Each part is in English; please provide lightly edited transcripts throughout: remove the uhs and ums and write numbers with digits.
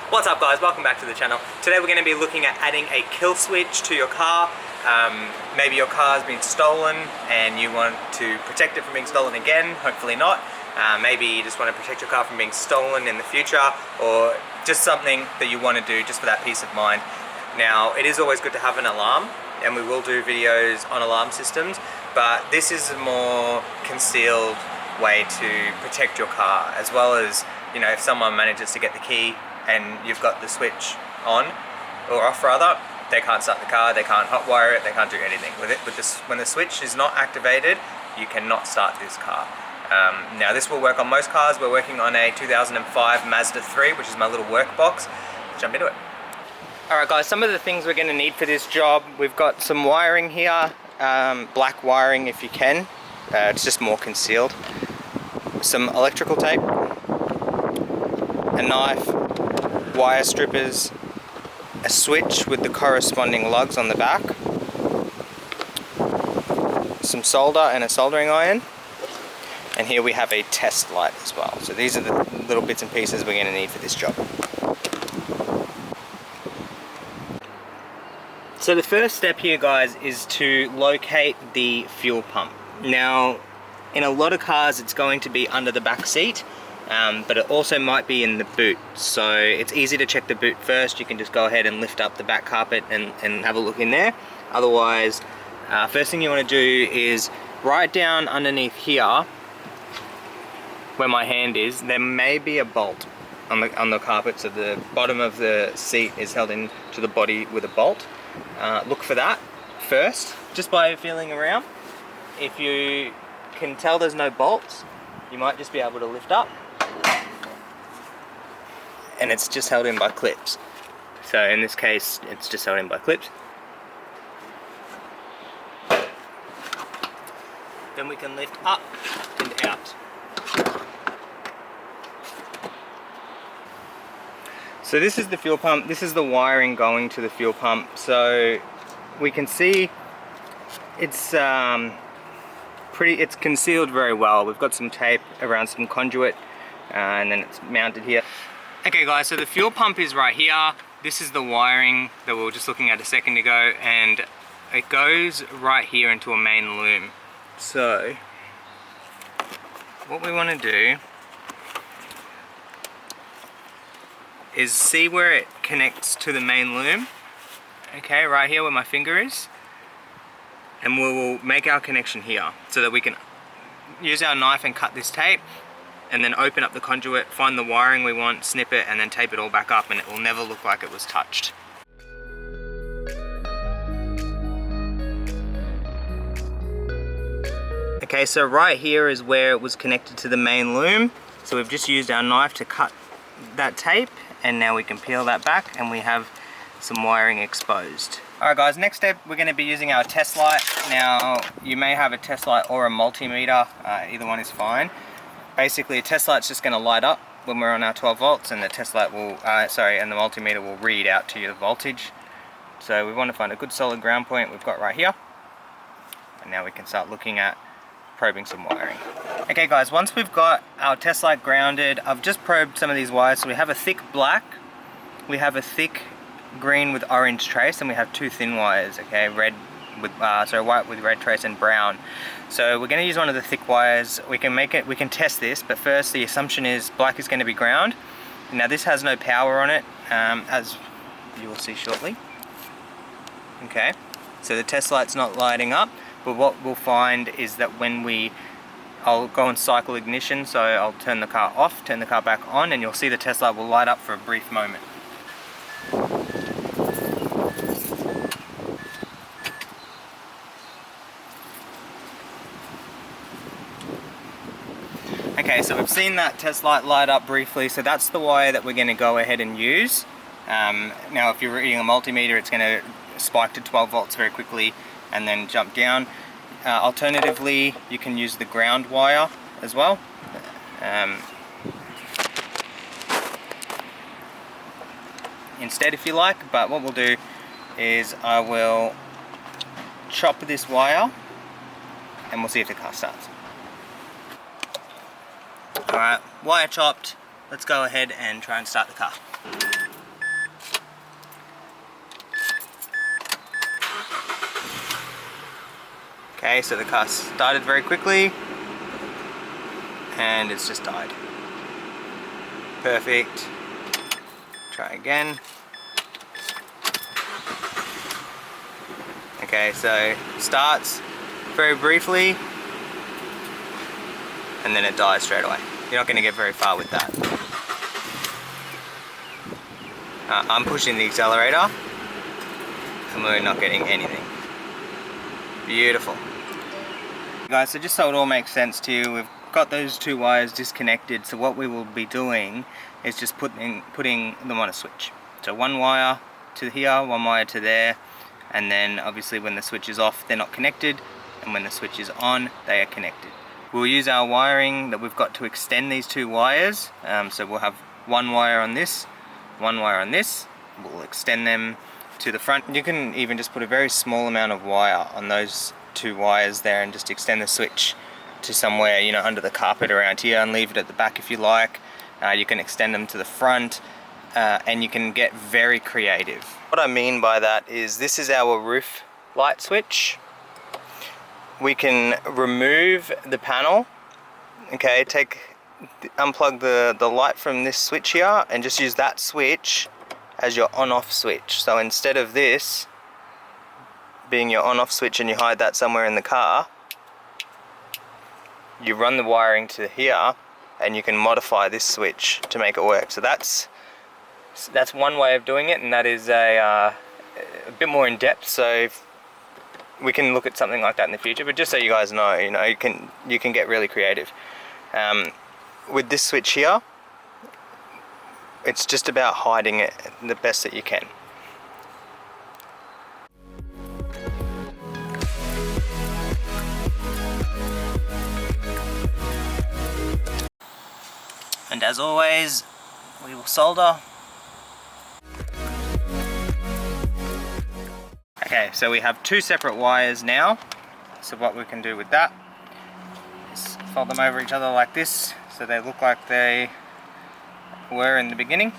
What's up guys, welcome back to the channel. Today we're going to be looking at adding a kill switch to your car. Maybe your car's been stolen and you want to protect it from being stolen again, hopefully not. Maybe you just want to protect your car from being stolen in the future, or just something that you want to do just for that peace of mind. Now, it is always good to have an alarm, and we will do videos on alarm systems, but this is a more concealed way to protect your car, as well as, you know, if someone manages to get the key and you've got the switch on, or off rather, they can't start the car, they can't hotwire it, they can't do anything with it. When the switch is not activated, you cannot start this car. Now this will work on most cars. We're working on a 2005 Mazda 3, which is my little work box. Let's jump into it. Alright guys, some of the things we're going to need for this job, we've got some wiring here, black wiring if you can, it's just more concealed. Some electrical tape, a knife, wire strippers, a switch with the corresponding lugs on the back, some solder and a soldering iron, and here we have a test light as well. So these are the little bits and pieces we're going to need for this job. So the first step here guys is to locate the fuel pump. Now in a lot of cars it's going to be under the back seat, but it also might be in the boot, so it's easy to check the boot first. You can just go ahead and lift up the back carpet and have a look in there. Otherwise, first thing you want to do is right down underneath here where my hand is, there may be a bolt on the carpet, so the bottom of the seat is held into the body with a bolt. Look for that first, just by feeling around. If you can tell there's no bolts, you might just be able to lift up, and it's just held in by clips. So in this case, it's just held in by clips. Then we can lift up and out. So this is the fuel pump, this is the wiring going to the fuel pump. So we can see it's it's concealed very well. We've got some tape around some conduit, and then it's mounted here. Okay guys, so the fuel pump is right here. This is the wiring that we were just looking at a second ago, and it goes right here into a main loom. So what we want to do is see where it connects to the main loom. Okay, right here where my finger is. And we will make our connection here so that we can use our knife and cut this tape, and then open up the conduit, find the wiring we want, snip it, and then tape it all back up, and it will never look like it was touched. Okay, so right here is where it was connected to the main loom. So we've just used our knife to cut that tape, and now we can peel that back and we have some wiring exposed. Alright guys, next step we're going to be using our test light. Now you may have a test light or a multimeter, either one is fine. Basically a test light's just going to light up when we're on our 12 volts, and the test light will, and the multimeter will read out to you the voltage. So we want to find a good solid ground point we've got right here, and now we can start looking at probing some wiring. Okay guys, once we've got our test light grounded, I've just probed some of these wires. So we have a thick black, we have a thick green with orange trace, and we have two thin wires, okay, white with red trace and brown. So we're going to use one of the thick wires. We can test this, but first the assumption is black is going to be ground. Now this has no power on it, as you will see shortly. Okay, so the test light's not lighting up, but what we'll find is that when I'll go and cycle ignition, so I'll turn the car off, turn the car back on, and you'll see the test light will light up for a brief moment. Okay, so we've seen that test light light up briefly, so that's the wire that we're going to go ahead and use. Now if you're reading a multimeter, it's going to spike to 12 volts very quickly and then jump down. Alternatively, you can use the ground wire as well. Instead if you like, but what we'll do is I will chop this wire and we'll see if the car starts. Alright, wire chopped, let's go ahead and try and start the car. Okay, so the car started very quickly and it's just died. Perfect. Try again. Okay, so starts very briefly and then it dies straight away. You're not going to get very far with that. I'm pushing the accelerator and we're not getting anything. Beautiful. Guys, so just so it all makes sense to you, we've got those two wires disconnected, so what we will be doing is just putting them on a switch. So one wire to here, one wire to there, and then obviously when the switch is off they're not connected, and when the switch is on they are connected. We'll use our wiring that we've got to extend these two wires, so we'll have one wire on this, one wire on this, we'll extend them to the front. You can even just put a very small amount of wire on those two wires there and just extend the switch to somewhere, you know, under the carpet around here, and leave it at the back if you like. You can extend them to the front, and you can get very creative. What I mean by that is this is our roof light switch. We can remove the panel, okay, unplug the light from this switch here and just use that switch as your on-off switch. So instead of this being your on-off switch and you hide that somewhere in the car, you run the wiring to here and you can modify this switch to make it work. So that's one way of doing it, and that is a bit more in depth, so we can look at something like that in the future. But just so you guys know, you know, you can get really creative. With this switch here, it's just about hiding it the best that you can. And as always, we will solder. Okay, so we have two separate wires now. So what we can do with that is fold them over each other like this, so they look like they were in the beginning.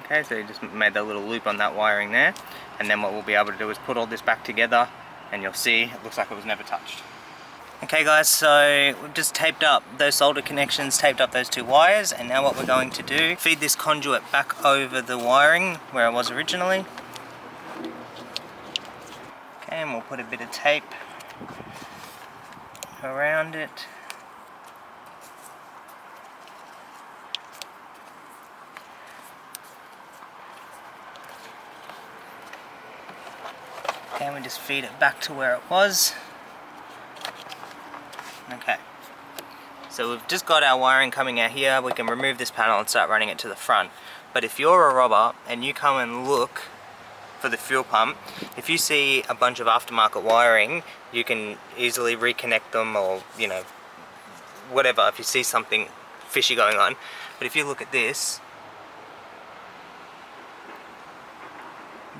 Okay, so you just made that little loop on that wiring there, and then what we'll be able to do is put all this back together, and you'll see it looks like it was never touched. Okay guys, so we've just taped up those solder connections, taped up those two wires, and now what we're going to do, feed this conduit back over the wiring where it was originally. Okay, and we'll put a bit of tape around it. Okay, and we just feed it back to where it was. Okay, so we've just got our wiring coming out here. We can remove this panel and start running it to the front. But if you're a robber and you come and look for the fuel pump, if you see a bunch of aftermarket wiring, you can easily reconnect them, or, you know, whatever, if you see something fishy going on. But if you look at this,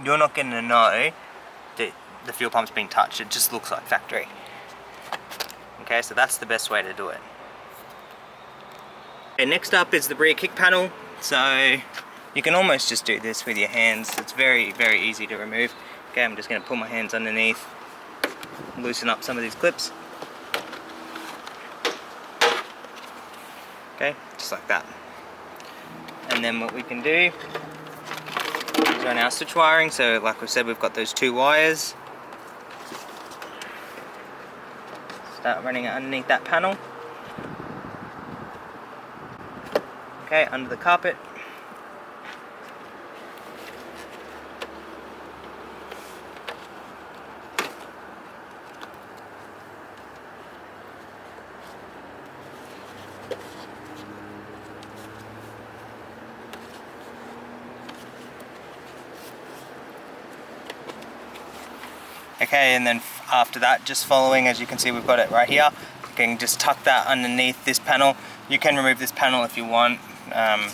you're not going to know that the fuel pump's been touched. It just looks like factory. Okay, so that's the best way to do it. Okay, next up is the rear kick panel. So you can almost just do this with your hands. It's very, very easy to remove. Okay, I'm just going to pull my hands underneath, loosen up some of these clips. Okay, just like that. And then what we can do is run our switch wiring. So like we said, we've got those two wires. Start running it underneath that panel. Okay, under the carpet. Okay, and then after that, just following, as you can see, we've got it right here. You can just tuck that underneath this panel. You can remove this panel if you want. I'm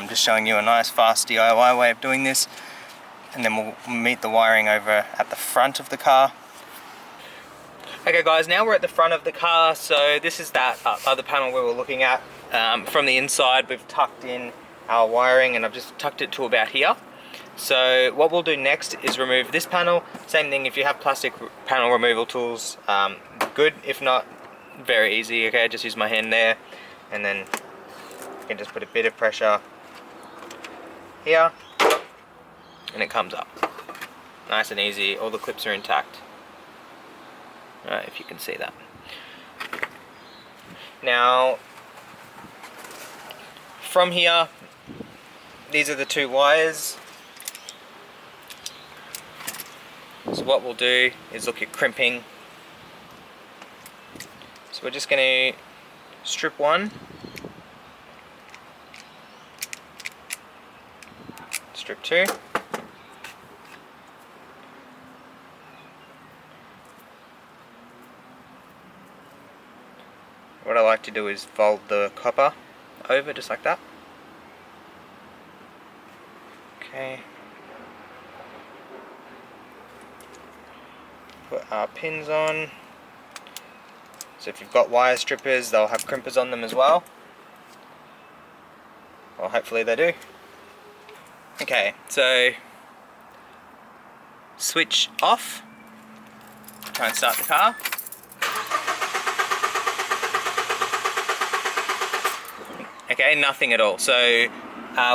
just showing you a nice fast DIY way of doing this. And then we'll meet the wiring over at the front of the car. Okay guys, now we're at the front of the car. So this is that other panel we were looking at. From the inside, we've tucked in our wiring, and I've just tucked it to about here. So what we'll do next is remove this panel. Same thing, if you have plastic panel removal tools, good. If not, very easy. Okay, just use my hand there, and then you can just put a bit of pressure here, and it comes up. Nice and easy, all the clips are intact. Alright, if you can see that. Now, from here, these are the two wires. So what we'll do is look at crimping. So we're just going to strip one, strip two, what I like to do is fold the copper over just like that. Okay. Put our pins on. So if you've got wire strippers, they'll have crimpers on them as well. Well, hopefully they do. Okay, so switch off. Try and start the car. Okay, nothing at all. So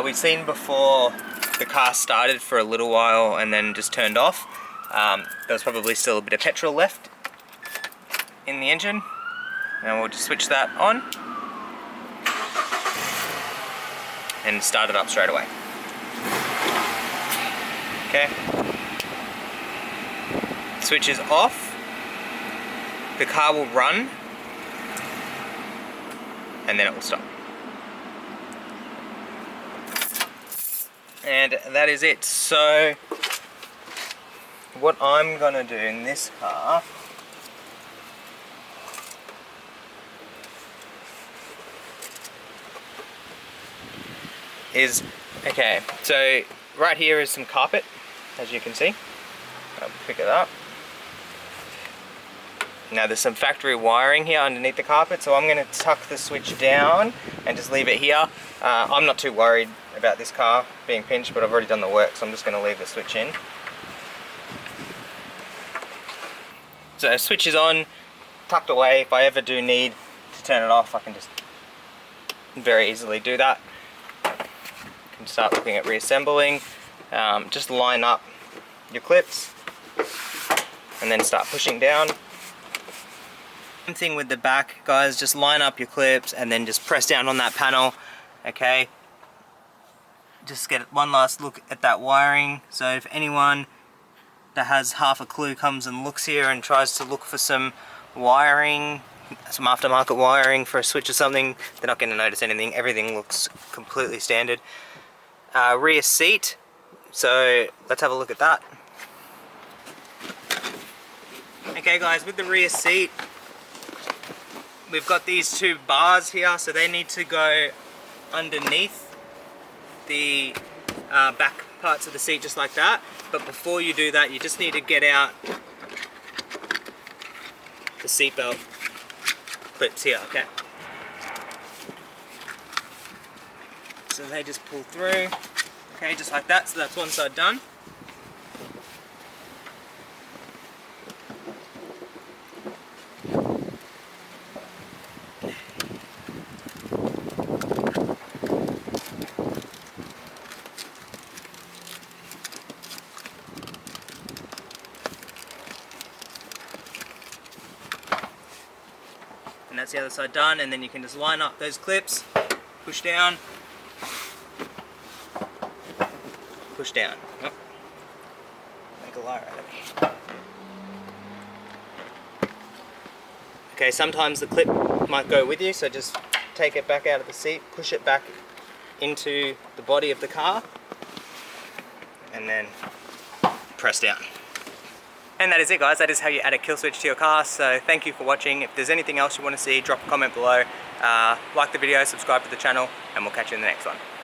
we've seen before the car started for a little while and then just turned off. There was probably still a bit of petrol left in the engine. And we'll just switch that on and start it up straight away. Okay. Switch is off. The car will run and then it will stop. And that is it. So what I'm gonna do in this car is, okay, so right here is some carpet, as you can see. I'll pick it up. Now there's some factory wiring here underneath the carpet, so I'm going to tuck the switch down and just leave it here. I'm not too worried about this car being pinched, but I've already done the work, so I'm just going to leave the switch in. So switch is on, tucked away. If I ever do need to turn it off, I can just very easily do that. You can start looking at reassembling. Just line up your clips and then start pushing down. Same thing with the back, guys, just line up your clips and then just press down on that panel. Okay, just get one last look at that wiring. So if anyone that has half a clue comes and looks here and tries to look for some wiring, some aftermarket wiring for a switch or something, they're not going to notice anything. Everything looks completely standard. Rear seat, so let's have a look at that. Okay guys, with the rear seat, we've got these two bars here, so they need to go underneath the back parts of the seat just like that. But before you do that, you just need to get out the seatbelt clips here, okay? So they just pull through, okay, just like that. So that's one side done. And that's the other side done, and then you can just line up those clips, push down, push down. Oh. Make a liar out of me. Okay, sometimes the clip might go with you, so just take it back out of the seat, push it back into the body of the car, and then press down. And that is it, guys. That is how you add a kill switch to your car. So thank you for watching. If there's anything else you want to see, drop a comment below. Like the video, subscribe to the channel, and we'll catch you in the next one.